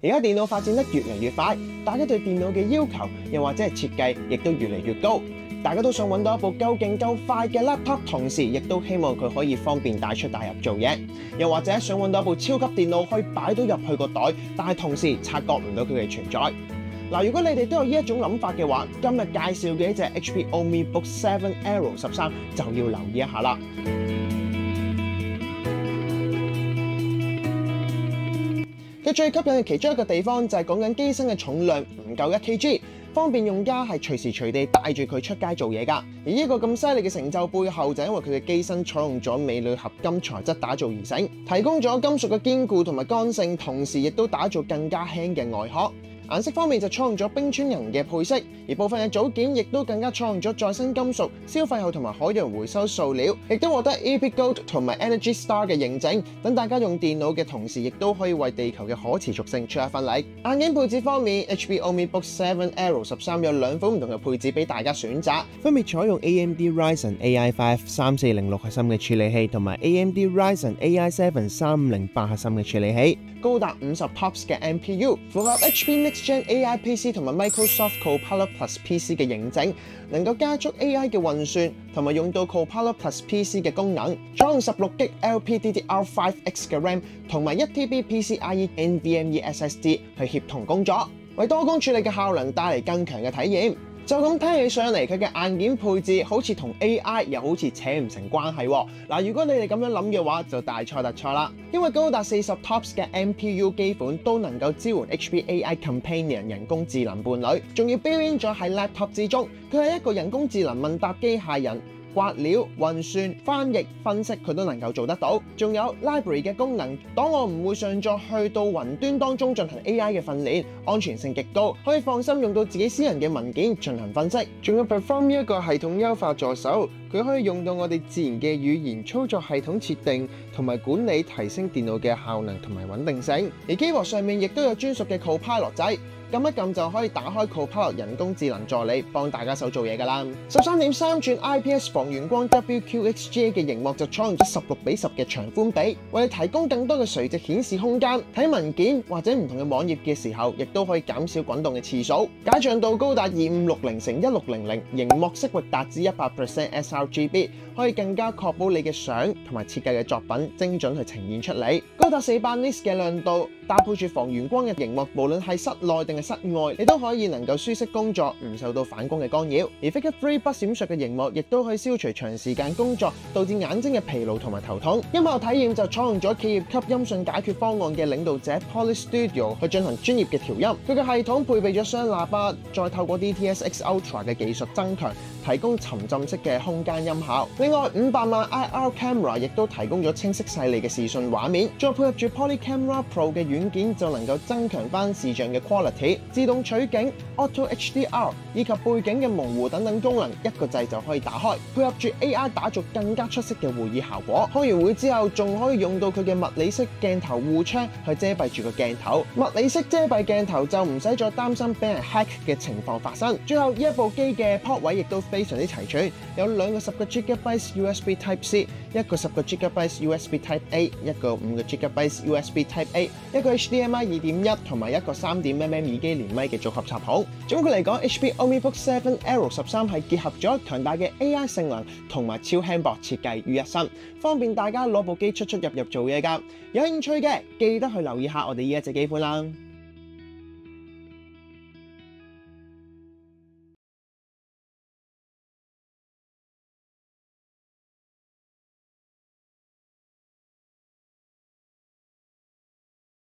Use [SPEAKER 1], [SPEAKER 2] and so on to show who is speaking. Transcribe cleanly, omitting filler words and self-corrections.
[SPEAKER 1] 而家電腦發展得越嚟越快，大家對電腦嘅要求又或者係設計亦都越嚟越高。大家都想揾到一部夠勁夠快嘅 laptop， 同時亦都希望佢可以方便帶出帶入做嘢，又或者想揾到一部超級電腦可以擺到入去個袋，但係同時察覺唔到佢嘅存在。嗱，如果你哋都有呢一種諗法嘅話，今日介紹嘅一隻 HP OmniBook 7 Aero 13就要留意一下啦。佢最吸引嘅其中一個地方就係講緊機身嘅重量唔夠1kg，方便用家係隨時隨地帶住佢出街做嘢㗎。而呢個咁犀利嘅成就背後，就因為佢嘅機身採用咗鎂鋁合金材質打造而成，提供咗金屬嘅堅固同埋剛性，同時亦都打造更加輕嘅外殼。顏色方面就採用咗冰川銀嘅配色，而部分嘅組件亦都更加採用咗再生金屬、消費後同埋海洋回收塑料，亦都獲得 EPIC Gold 同埋 Energy Star 嘅認證，等大家用電腦嘅同時，亦都可以為地球嘅可持續性出一分力。硬件配置方面 ，HP OmniBook 7 Aero 13有兩款唔同嘅配置俾大家選擇，分別採用 AMD Ryzen AI5 3406核心嘅處理器，同埋 AMD Ryzen AI7 3508核心嘅處理器，高達50 TOPS 嘅 MPU， 符合 HP Next Gen AI PC 同埋 Microsoft Copilot Plus PC 嘅認證，能夠加速 AI 嘅運算，同埋用到 Copilot Plus PC 嘅功能，採用16GB LPDDR5X 嘅 RAM 同埋1TB PCIe NVMe SSD 去協同工作，為多工處理嘅效能帶嚟更強嘅體驗。就咁聽起上嚟，佢嘅硬件配置好似同 AI 又好似扯唔成關係喎。嗱，如果你哋咁樣諗嘅話，就大錯特錯啦。因為高達40 TOPS 嘅 MPU 基款都能夠支援 HP AI Companion 人工智能伴侶，仲要 built-in 咗喺 laptop 之中。佢係一個人工智能問答機械人。刮料、運算、翻譯、分析，佢都能夠做得到。仲有 library 嘅功能，檔案唔會上載去到雲端當中進行 AI 嘅訓練，安全性極高，可以放心用到自己私人嘅文件進行分析。仲有 Perform 一個系統優化助手，佢可以用到我哋自然嘅語言操作系統設定同埋管理，提升電腦嘅效能同埋穩定性。而 keyboard 上面亦都有專屬嘅 Copilot 掣。撳一撳就可以打開 Copilot 人工智能助理，幫大家手做嘢㗎啦。13.3寸 IPS 防眩光 WQXGA 嘅熒幕就採用咗16:10嘅長寬比，為你提供更多嘅垂直顯示空間。睇文件或者唔同嘅網頁嘅時候，亦都可以減少滾動嘅次數。解像度高達2560×1600，熒幕色域達至100% sRGB， 可以更加確保你嘅相同埋設計嘅作品精準去呈現出嚟。高達400 nits 嘅亮度，搭配住防眩光嘅熒幕，無論係室內定係室外，你都可以能夠舒適工作，唔受到反光嘅干擾。而 Figure 3不閃爍嘅熒幕，亦都可以消除長時間工作導致眼睛嘅疲勞同埋頭痛。音效體驗就採用咗企業級音訊解決方案嘅領導者 Poly Studio 去進行專業嘅調音。佢嘅系統配備咗雙喇叭，再透過 DTS:X Ultra 嘅技術增強，提供沉浸式嘅空間音效。另外500萬 IR Camera 亦都提供咗清晰細膩嘅視訊畫面，再配合住 Poly Camera Pro 嘅軟件，就能夠增強翻視像嘅 quality。自動取景、Auto HDR 以及背景嘅模糊等等功能，一個掣就可以打開，配合住 AI 打造更加出色嘅會議效果。開完會之後，仲可以用到佢嘅物理式鏡頭護窗去遮蔽住個鏡頭。物理式遮蔽鏡頭就唔使再擔心俾人 hack 嘅情況發生。最後呢一部機嘅 port 位亦都非常之齊全，有兩個10GB USB Type C， 一個10GB USB Type A， 一個5GB USB Type A， 一個 HDMI 2.1同埋一個3.1mm 耳機連咪嘅組合插孔。總括嚟講 ，HP OmniBook 7 Aero 13係結合咗強大嘅 AI 性能同埋超輕薄設計於一身，方便大家攞部機出入做嘢㗎。有興趣嘅記得去留意下我哋呢一隻機款啦。